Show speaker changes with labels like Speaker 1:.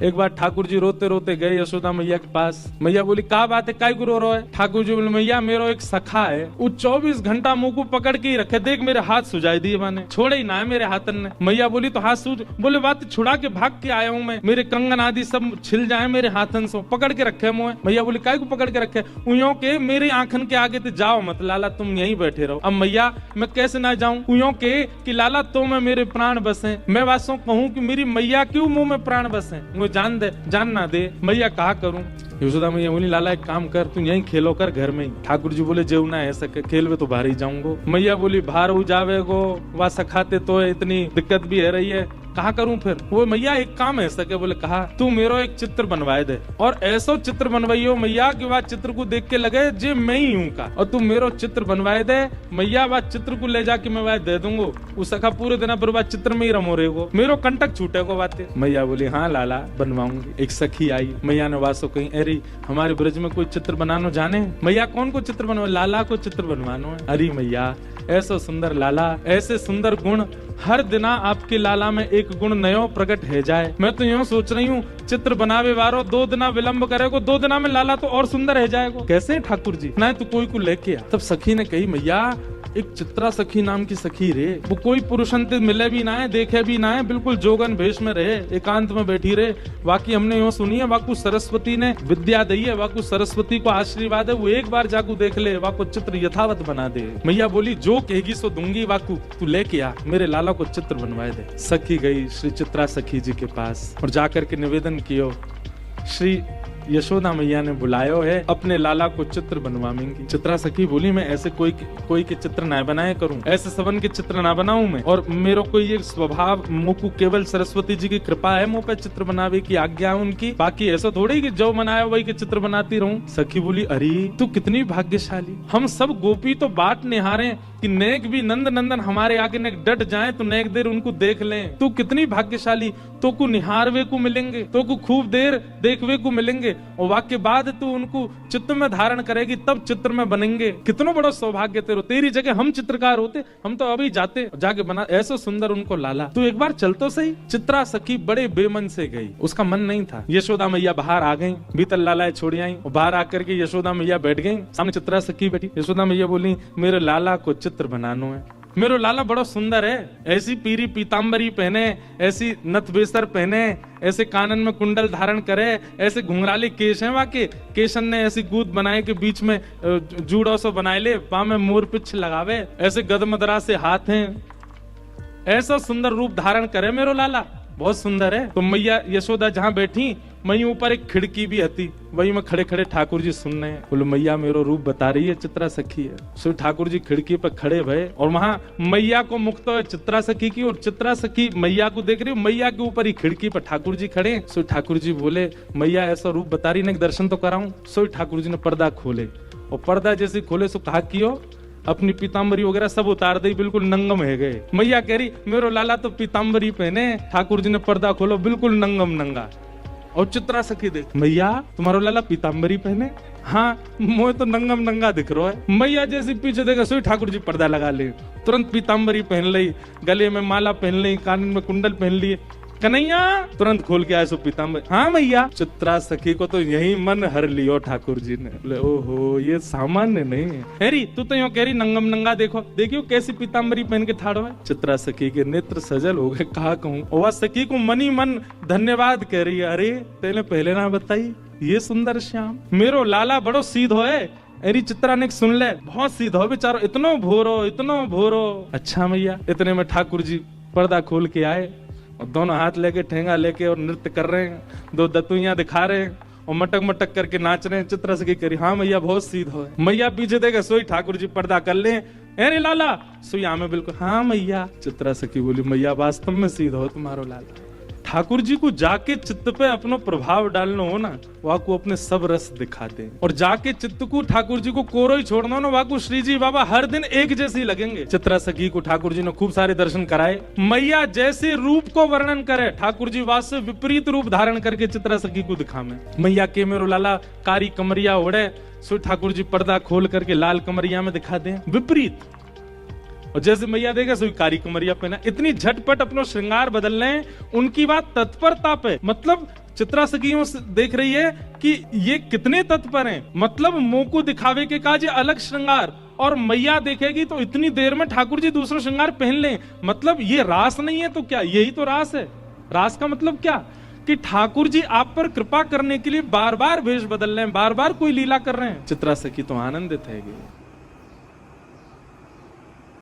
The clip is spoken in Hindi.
Speaker 1: एक बार ठाकुर जी रोते रोते गए यशोदा मैया के पास। मैया बोली क्या बात है, काय को रो रहा है? ठाकुर जी बोले मैया मेरो एक सखा है, वो 24 घंटा मुंह को पकड़ के ही रखे, देख मेरे हाथ सुझाई दिए मैंने, छोड़े ही ना है मेरे हाथन ने। मैया बोली तो हाथ सूझ? बोले बात छुड़ा के भाग के आया हूँ मैं, मेरे कंगन आदि सब छिल जाए मेरे हाथन से, पकड़ के रखे मुँह। मैया बोली काय को पकड़ के रखे? उयों के मेरे आंखन के आगे तो जाओ मत लाला, तुम यहीं बैठे रहो। अब मैया मैं कैसे ना जाऊं? उयों के कि लाला तो में मेरे प्राण बसे, मैं वासों कहूं कि मेरी मैया क्यों मुंह में प्राण बसे, वो जान दे जान ना दे। मैया कहा करूं? यशोदा मैया बोली लाला एक काम कर, तू यहीं खेलो कर घर में ही। ठाकुर जी बोले जेव ना है सके, खेलवे तो बाहर ही जाऊंगो। मैया बोली बाहर हो जावे गो, वह सखाते तो इतनी दिक्कत भी है रही है, कहा करूं फिर? वो मैया एक काम है सके। बोले कहा तू मेरो एक चित्र बनवाए दे, और ऐसा चित्र बनवाइयो मैया कि वह चित्र को देख के लगे जे मैं ही हूं का, और तू मेरो चित्र बनवाए दे मैया, वह चित्र को ले जाके मैं वह दे दूंगो, वो सखा पूरे दिन पर वह चित्र में ही रमो रहेगो, मेरो कंटक छूटेगो बातें। मैया बोली हाँ लाला बनवाऊंगी। एक सखी आई, मैया ने वासो कही अरे हमारे ब्रज में कोई चित्र बनानो जाने? मैया कौन को चित्र बनवा? लाला को चित्र बनवानो है। अरे मैया ऐसा सुंदर लाला, ऐसे सुंदर गुण, हर दिना आपके लाला में एक गुण नयो प्रकट है जाए। मैं तो यूं सोच रही हूँ चित्र बनावे वारो 2 दिना विलंब करेगो, 2 दिना में लाला तो और सुंदर है जाएगा। कैसे ठाकुर जी? ना तो कोई को लेके आ। तब सखी ने कही मैया एक चित्रा सखी नाम की सखी रे, वो कोई पुरुषन से मिले भी ना है, देखे भी ना है, बिल्कुल जोगन भेष में रहे, एकांत में बैठी रहे। बाकी हमने यूं सुनी है वाकु सरस्वती ने विद्या दी है, वाकु सरस्वती को आशीर्वाद है, वो एक बार जाकू देख ले, वाकु चित्र यथावत बना दे। मैया बोली जो कहेगी सो दूंगी, वाकु तू लेके आ, मेरे लाला को चित्र बनवाए दे। सखी गई श्री चित्रा सखी जी के पास और जाकर के निवेदन कियो, श्री यशोदा मैया ने बुलायो है, अपने लाला को चित्र बनवाएंगी। चित्रा सखी बोली मैं ऐसे कोई के चित्र ना बनाए करूं, ऐसे सबन के चित्र ना बनाऊं मैं, और मेरो कोई ये स्वभाव, मुझको केवल सरस्वती जी की कृपा है मुंह पे चित्र बनावे की आज्ञा है उनकी, बाकी ऐसा थोड़ी कि जो बनाया वही के चित्र बनाती रहूं। सखी बोली अरे तू कितनी भाग्यशाली, हम सब गोपी तो बाट निहारे कि नेक भी नंद नंदन हमारे आगे नेक डट जाए तो नेक देर उनको देख लें। तू कितनी भाग्यशाली, तो को निहारवे को मिलेंगे, तो को खूब देर देखवे को मिलेंगे, और वाक्य बाद तू उनको चित्त में धारण करेगी तब चित्र में बनेंगे। कितना बड़ा सौभाग्य तेरो, तेरी जगह हम चित्रकार होते, हम तो अभी जाते जाके बना ऐसा सुंदर उनको लाला। तू एक बार चल तो सही। चित्रा सखी बड़े बेमन से गई, उसका मन नहीं था। यशोदा मैया बाहर आ गई, भीतर लाला छोड़ी आई, बाहर आकर के यशोदा मैया बैठ गई, सामने चित्रा सखी बैठी। यशोदा मैया बोली मेरे लाला को चित्र बनानो है, मेरो लाला बड़ा सुंदर है, ऐसी पीरी पीताम्बरी पहने, ऐसी नथ बेसर पहने, ऐसे कानन में कुंडल धारण करे, ऐसे घुंघराले केश हैं वाके, केशन ने ऐसी गूद बनाए के बीच में जूड़ो सो बनाए ले, पा में मोर पिछ लगावे, ऐसे गदमदरा से हाथ हैं, ऐसा सुंदर रूप धारण करे मेरो लाला, बहुत सुंदर है। तो मैया यशोदा जहाँ बैठी वहीं ऊपर एक खिड़की भी हती, वही में खड़े खड़े ठाकुर जी सुन रहे हैं। बोलो मैया मेरो रूप बता रही है, चित्रा सखी है। सो ठाकुर जी खिड़की पर खड़े भये और वहां मैया को मुक्त है चित्रा सखी की, और चित्रा सखी मैया को देख रही, मैया के ऊपर ही खिड़की पर ठाकुर जी खड़े। सो ठाकुर जी बोले मैया ऐसा रूप बता रही, ने दर्शन तो कराऊं। सो ठाकुर जी ने पर्दा खोले, और पर्दा जैसे खोले सो कहा कियो अपनी पीताम्बरी वगैरह सब उतार दी, बिल्कुल नंगम है गए। मैया कह रही मेरो लाला तो पीताम्बरी पहने, ठाकुर जी ने पर्दा खोलो बिल्कुल नंगम नंगा। और चित्रा सखी देख मैया तुम्हारो लाला पीताम्बरी पहने, हाँ मोह तो नंगम नंगा दिख रहा है। मैया जैसे पीछे देखा सोई ठाकुर जी पर्दा लगा ले, तुरंत पीताम्बरी पहन ली, गले में माला पहन ली, कान में कुंडल पहन लिए। कन्हैया तुरंत खोल के आए सो पीताम्बर, हाँ मैया। चित्रा सखी को तो यही मन हर लियो ठाकुर जी ने। बोले ओहो ये सामान्य नहीं है। हेरी तू तो यूं कह रही नंगम नंगा, देखो देखियो कैसी पीताम्बरी पहन के ठाड़ो है। चित्रा सखी के नेत्र सजल हो गए, कहा कहूँ। और वह सखी को मनी मन धन्यवाद कह रही है, अरे तेने पहले ना बताई ये सुंदर श्याम, मेरो लाला बड़ो सीधो है। अरे चित्रा ने सुन ले, बहुत सीधो बेचारो, इतनो भोरो। अच्छा मैया। इतने में ठाकुर जी पर्दा खोल के आए और दोनों हाथ लेके ठेंगा लेके और नृत्य कर रहे हैं, 2 दतुइयां दिखा रहे हैं और मटक मटक करके नाच रहे हैं। चित्रा सखी करी हाँ मैया बहुत सीधो है। मैया पीछे देखे सोई ठाकुर जी पर्दा कर ले, अरे लाला सोई में बिल्कुल हाँ मैया। चित्रा सखी बोली मैया वास्तव में सीधो हो तुम्हारो लाला। ठाकुर जी को जाके चित्त पे अपनो प्रभाव डालना हो ना, वहाँ को अपने सब रस दिखाते हैं, और जाके चित्त को ठाकुर जी को कोरो ही छोड़ना हो ना, वहाँ को श्री जी बाबा हर दिन एक जैसे लगेंगे। चित्रा सखी को ठाकुर जी ने खूब सारे दर्शन कराए। मैया जैसे रूप को वर्णन करे, ठाकुर जी वास्तव विपरीत रूप धारण करके चित्रा सखी को दिखावे। मैया के मेरो लाला कारी कमरिया ओढ़े, सो ठाकुर जी पर्दा खोल करके लाल कमरिया में दिखा दे, विपरीत। और जैसे मैया देगा सोई कारी कमरिया पहना, इतनी झटपट अपनो श्रृंगार बदल रहे हैं। उनकी बात तत्परता पे, मतलब चित्रा सखियों से देख रही है कि ये कितने तत्पर हैं। मतलब मुंह को दिखावे के काज अलग श्रृंगार, और मैया देखेगी तो इतनी देर में ठाकुर जी दूसरा श्रृंगार पहन लें। मतलब ये रास नहीं है तो क्या? यही तो रास है। रास का मतलब क्या? कि ठाकुर जी आप पर कृपा करने के लिए बार बार वेश बदल रहे हैं, बार बार कोई लीला कर रहे हैं। चित्रा सखी तो आनंदित है।